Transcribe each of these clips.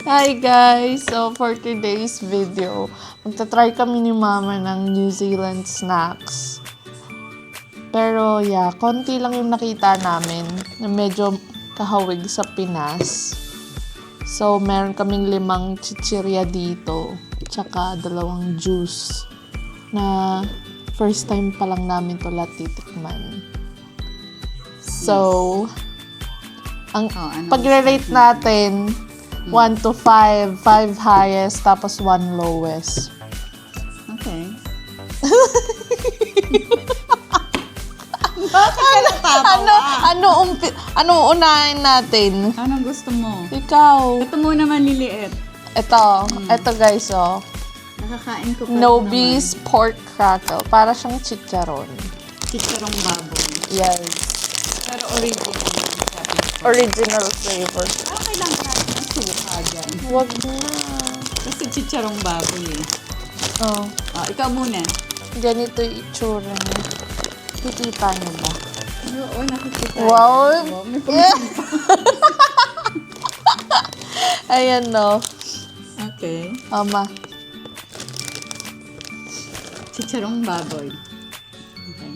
Hi guys! So for today's video, magta-try kami ni Mama ng New Zealand snacks. Pero yeah, konti lang yung nakita namin na medyo kahawig sa Pinas. So meron kaming 5 chichirya dito, tsaka 2 juice na first time pa lang namin to lahat titikman. So, ang pagre-rate natin 1 to 5, 5 highest, tapos 1 lowest. Okay. Bakit ka natatawa? Ano unahin natin? Anong gusto mo? Ikaw. Ito muna maliliit. Ito guys, oh. Nakakain ko pa Nobis pork crackle. Para siyang chicharon. Chicharong baboy. Yes. Pero original. Original flavor. Okay lang kahit ng suka dyan. Wag na. Kasi chicharong baboy eh. Oh. Ikaw muna. Ganito yung itsura niya. Kikita niyo ba? Oo, nakikita. Wow. May Yeah. Ayan, no. Okay. Mama. Chicharong baboy. Okay.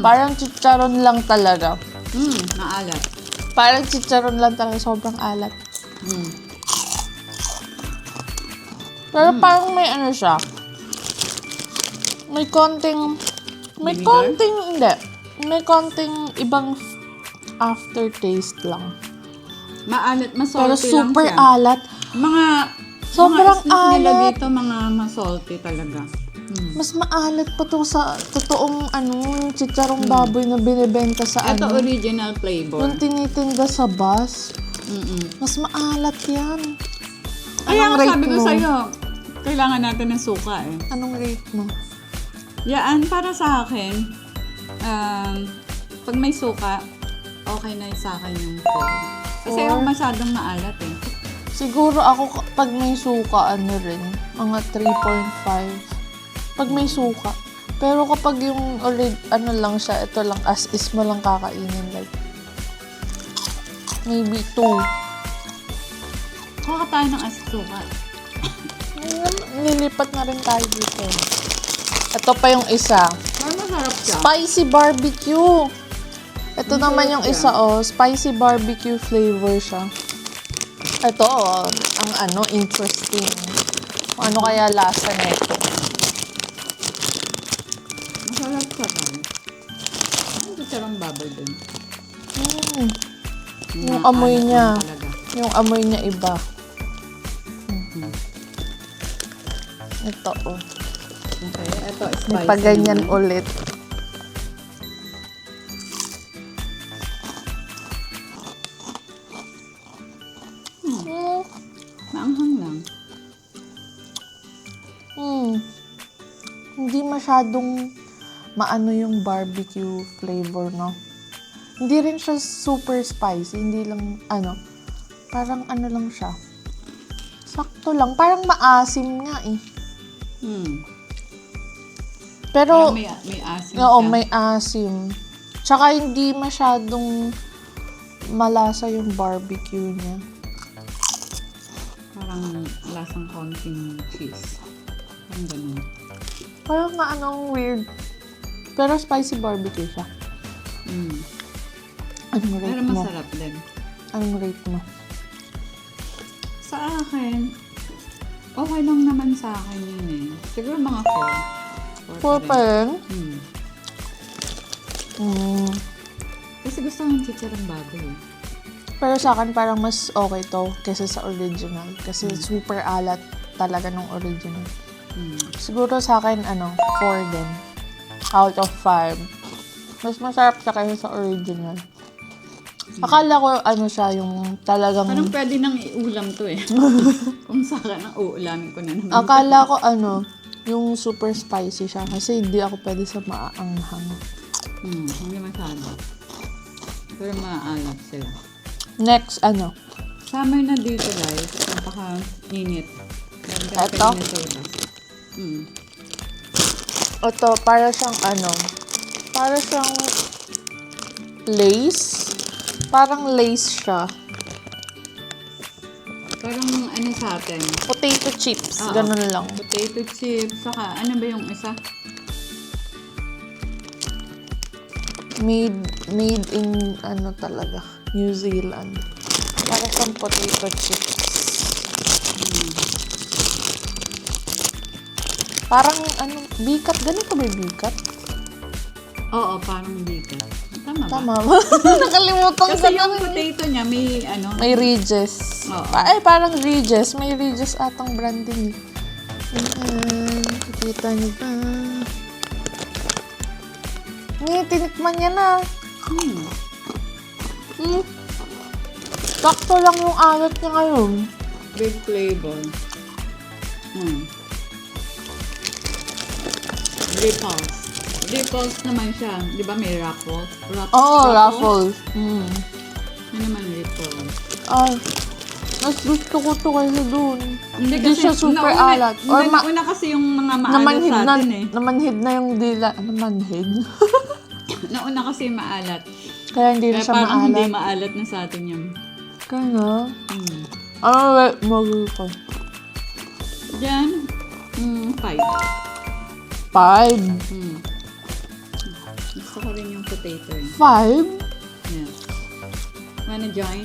Parang chicharon lang talaga. Maalat. Parang chicharon lang talaga. Sobrang alat. Pero parang may ano siya. May konting hindi. May konting ibang aftertaste lang. Maalat, Pero masalty lang super siya. alat. Sobrang mga snack nila alat. dito, mga masalty talaga. Mas maalat pa to sa totoong yung chicharong baboy na binibenta sa Ito original flavor. yung tinitinda sa bus. Mas maalat yan. Kaya Anong nga rate sabi ko mo? sa'yo, kailangan natin ng suka eh. Anong rate mo? Yan, para sa akin, pag may suka, okay na sa akin yung 4. Kasi yung masyadong maalat eh. Siguro ako pag may suka, mga 3.5. Pag may suka. Pero kapag yung lang siya, ito lang, as is mo lang kakainin. Like, maybe 2. Kuha tayo ng suka. Nilipat na rin tayo dito. Ito pa yung isa. Pero masarap siya. Spicy barbecue. Ito naman yung isa, spicy barbecue flavor siya. Ito, ang interesting. Ano kaya lasa nito? Masarap siya tayo. Ano chicharong baboy din? Yung amoy niya. Yung amoy niya iba. Ito, Okay, ito spicy. May paganyan naman. ulit. Maanghang lang. Hindi masyadong maano yung barbecue flavor, no? Hindi rin siya super spicy. Hindi lang, parang lang siya. Sakto lang. Parang maasim nga eh. Pero, May asim oo, siya. may asim. Tsaka hindi masyadong malasa yung barbecue niya. Parang lasang konting cheese. Parang ganun. Parang weird. Pero spicy barbecue siya. Anong rate Pero mo? masarap din. Anong rate mo? Sa akin, okay lang naman sa akin yun eh. Siguro mga 4. 4 pa rin? Kasi gusto ko yung chicharong baboy eh. Pero sa akin parang mas okay to kaysa sa original. Kasi super alat talaga ng original. Siguro sa akin, 4 din. Out of 5. Mas masarap siya kaysa sa original. Akala ko siya yung talagang... Parang pwede nang iulam to eh. Kung sa akin, uulamin ko na naman. Akala ko yung super spicy siya. Kasi hindi ako pwede sa maaanghang. Hindi masyado. Pero maalat sila. Next, Summer na dito guys. Napaka-init. Eto? Ito, para siyang Para siyang lace. Parang lace siya. Parang ano sa atin? Potato chips. Oo. Ganun lang. Potato chips. Saka, ano ba yung isa? Made in ano talaga, New Zealand. Para siyang potato chips. Parang ano, bikat. Ganito ba yung bikat? Oo, parang bigat. Tama ba? Tama ba? Nakalimutan ko Kasi na. yung potato niya, may ano? May Regis. Oo. Ay, parang Regis. May Regis atang branding. Ayan. Kita niyo ba? Tinikman niya na. Sakto lang yung alat niya ngayon. Big flavor. Ripples. Ripples naman siya. Di ba may ruffles? Raffles. Ano naman ripples? Ay, mas gusto ko to kaysa dun. Hindi kasi siya super nauna- alat. Or Una kasi yung mga maalat namanhid sa na, atin eh. namanhid na yung dila. Namanhid? Nauna kasi yung maalat. Kaya hindi na Kaya siya parang hindi maalat. maalat na sa atin yan. Kaya, ano, mag ko? Diyan, 5. 5. Gusto ko rin yung potato eh. 5? Yeah. Wanna join?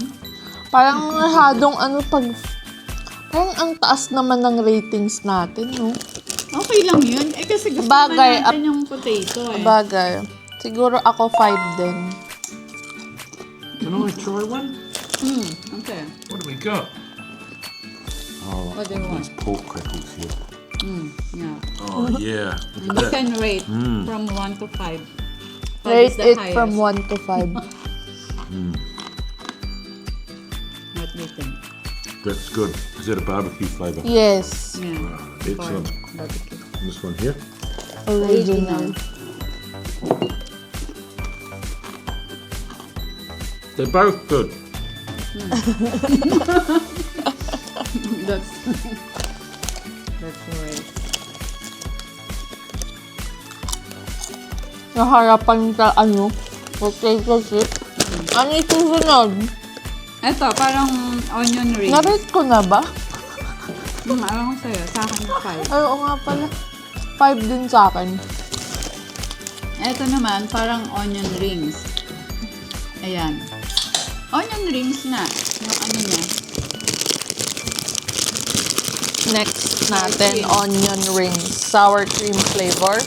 Parang masyadong ano parang ang taas naman ng ratings natin, no? Okay lang yun. Eh kasi gusto Bagay, naman natin yung potato eh. Bagay. Siguro ako 5 din. Can I try one? Okay. What do we got? Oh, What do you want? these pork crackles here. Yeah. Oh yeah, You look at that. can rate from 1 to 5. Five Rate is the it from highest. 1 to 5. What do you think? That's good. Is it a barbecue flavour? Yes. Yeah. Excellent. Barbecue. And this one here. Original. They're both good. That's that's right. Naharapan ka, ano, potato chip. Ano yung susunod? Ito, parang onion rings. Na-rate ko na ba? Alam ko sa'yo. Sa akin, 5. Ay, oo nga pala. 5 din sa akin. Ito naman, parang onion rings. Ayan. Onion rings na. Yung ano niya. Next natin, cream. onion rings. Sour cream flavor.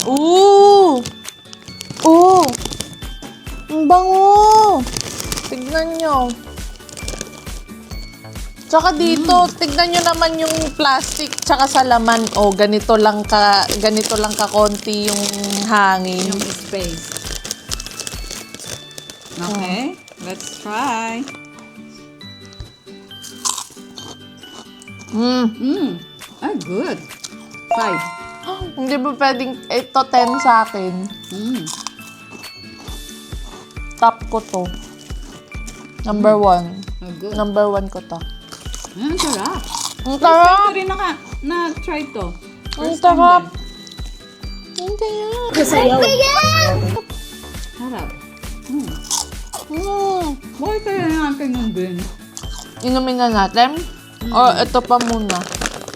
Ooh! Ooh! Ang bango! Tignan nyo. Tsaka dito, tignan nyo naman yung plastic tsaka sa laman. Oh, ganito lang ka konti yung hangin. Yung space. Okay. Let's try. Ay, good. 5. Hindi ba pwedeng 8 to 10 sa akin? Top ko to. Number 1. Oh, good. Number 1 ko to. Ang sarap. Ang Ito sarap! rin na-try to. Ang First time sarap! din. Hindi yan. Sarap. Mm. Kaya natin yung bin. Inumin na natin? O ito pa muna?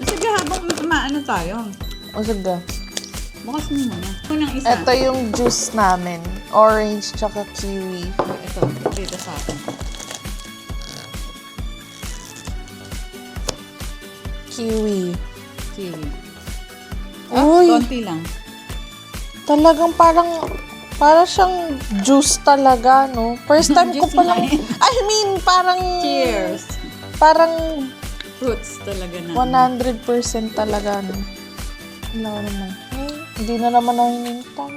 Sige, habang maano tayo. O sige. Bukas mo muna. Unang isa. Ito yung juice namin. Orange tsaka kiwi. Ito. Dito sa akin. Kiwi. Kiwi. Uy! Konti lang. Talagang para siyang juice talaga, no? First time ko Juice palang, nga eh. I mean, parang, Cheers. parang Fruits talaga na. 100% talaga, no? Wala ko naman. Hindi na naman ako hinintay.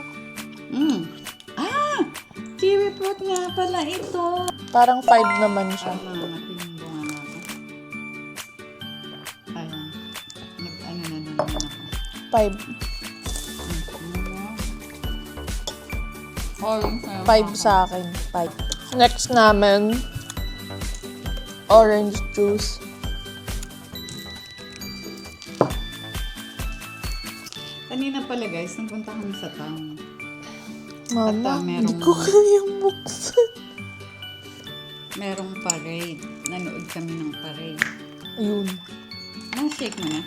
Kiwi fruit nga pala ito. Parang 5 naman siya. Natin yung bunga natin. Ayan. Nag-ano na naman ako. 5 sa akin. 5. Next namin, orange juice. Kanina pala guys, nagpunta kami sa town. Mama, At, hindi merong- ko kayang buksan. Merong parade. Nanood kami ng parade. Ayun. Shake mo na?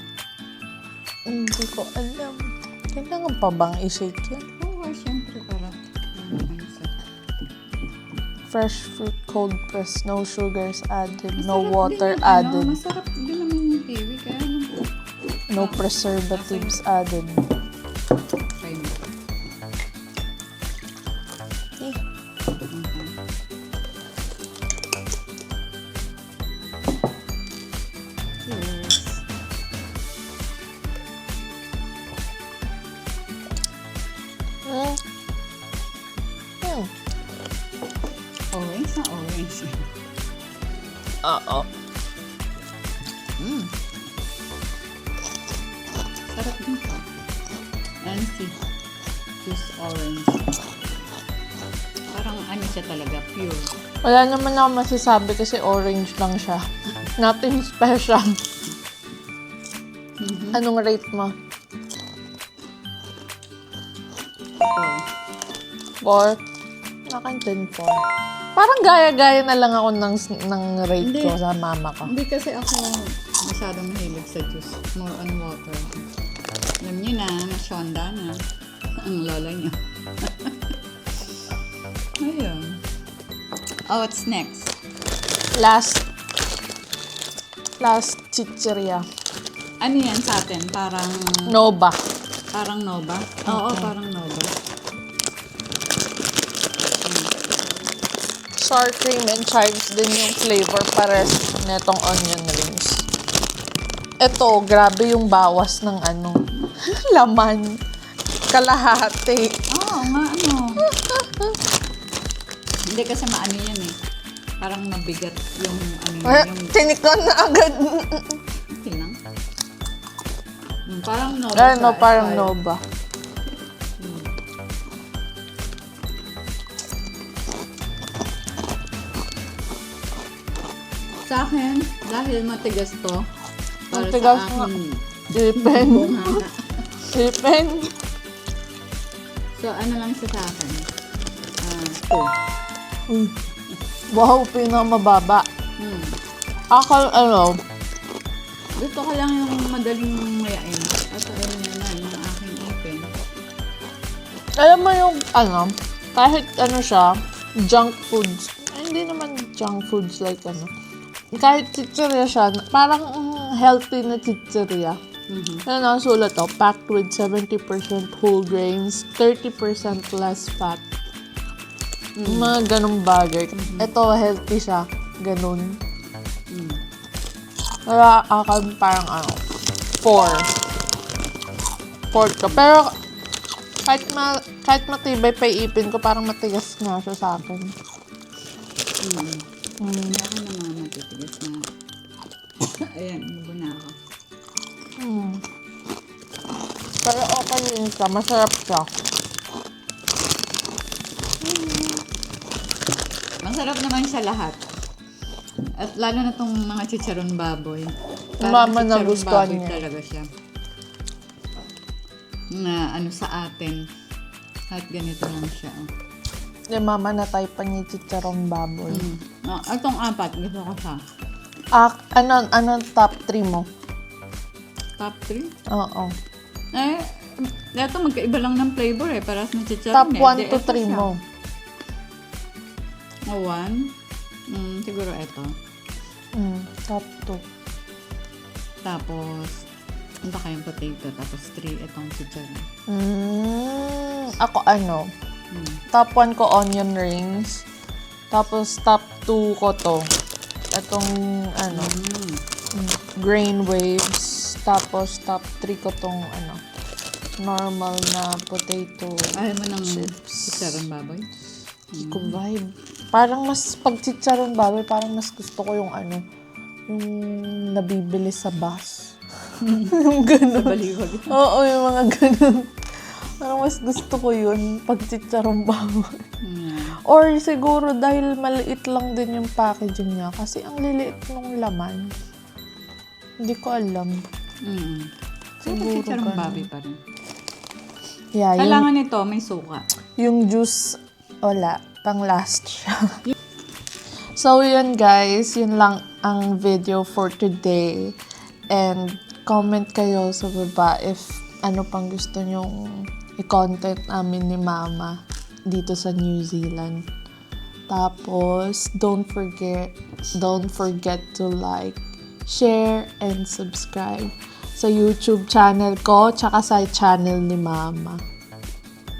Hindi ko alam. Kailangan pa bang i-shake yan? Oo, syempre para. Fresh fruit, cold pressed, no sugars added, no Masarap water din yung added, masarap din naman yung kiwi. Kaya no preservatives added. try mo. Eh, Cheers. mm. Hmm. Orange na orange. Oo. Sarap din pa. Nancy. Juice orange. Parang ano siya talaga, pure. Wala naman ako masasabi kasi orange lang siya. Nothing special. Anong rate mo? Four. 4? Akin din 4. Parang gaya-gaya na lang ako ng rate Hindi. ko sa mama ko. Hindi kasi ako masyadong mahilig sa juice. More on water. Alam niyo na, nasyonda na. Ang lola niyo. Ayun. Oh, what's next? Last chicheria. Ano yan sa atin? Parang Nova. Nova? Oo, parang Nova. Sour cream and chives din yung flavor pares netong onion rings. Ito, grabe yung bawas ng ano, laman. Kalahati. Oo, nga ano. Hindi kasi maano yan eh. Parang mabigat yung ano yung Tinikon na agad. okay lang. Parang Nova Ano, siya, parang style. Nova. Sa akin, dahil matigas to, para Matigas sa nga. akin, Sipin. bunganga. Sipin. So, ano lang siya sa akin? 2. Uy. Wow, pinakamababa. Ako, ano, Gusto ko lang yung madaling mayain. At ayun na yung aking ipin. alam mo yung, ano, kahit ano siya, junk foods, hindi naman junk foods like ano, kahit chicheria siya, parang healthy na chicheria. Ano ang sulat to? Packed with 70% whole grains, 30% less fat. Mga ganong bagay. Ito, healthy siya. Ganun. Kaya akan parang ano, 4. 4 ka. Pero kahit matibay pa iipin ko, parang matigas na siya sa akin. Hindi ako na mga matitigas na. Ayan, inubo na ako. Pero okay yun siya. Masarap siya. Masarap naman siya lahat. At lalo na tong mga chicharon baboy. Mama chicharon nagustuhan baboy niya. talaga siya. Na ano sa atin. At ganito lang siya. Yung mama na type pa niya chicharong baboy. Itong 4, gusto ko siya. Ano top 3 mo? Top 3? Oo. Eh, ito magkaiba lang ng flavor eh. Parang na chicharon Top eh. 1 to 3 mo. O 1? Siguro ito. Top 2. Tapos, ang baka yung potato. Tapos 3, itong chicharon. Ako ano? Top 1 ko onion rings. Tapos top 2 ko to. Itong ano, grain waves. Tapos top 3 ko tong ano, normal na potato Ayaw mo ng chips. chicharon baboy? Hindi ko vibe. Parang mas pag chicharon baboy, parang mas gusto ko yung ano, yung nabibili sa bus. Yung ganun. Sa baliwag. Oo, yung mga ganun. Parang mas gusto ko yun pag chicharong baboy. Or siguro dahil maliit lang din yung packaging niya kasi ang liliit ng laman. Hindi ko alam. Siguro Siguro chicharon ganun. baboy pa rin. Yeah, Kailangan nito may suka. yung juice, wala. Pang last siya. So, yun guys. Yun lang ang video for today. And comment kayo sa baba if ano pang gusto nyong i-content namin ni Mama dito sa New Zealand. Tapos, don't forget to like, share, and subscribe sa YouTube channel ko, tsaka sa channel ni Mama.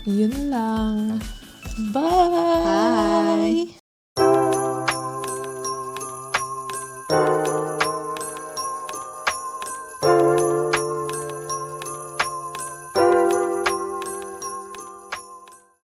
Yun lang. Bye!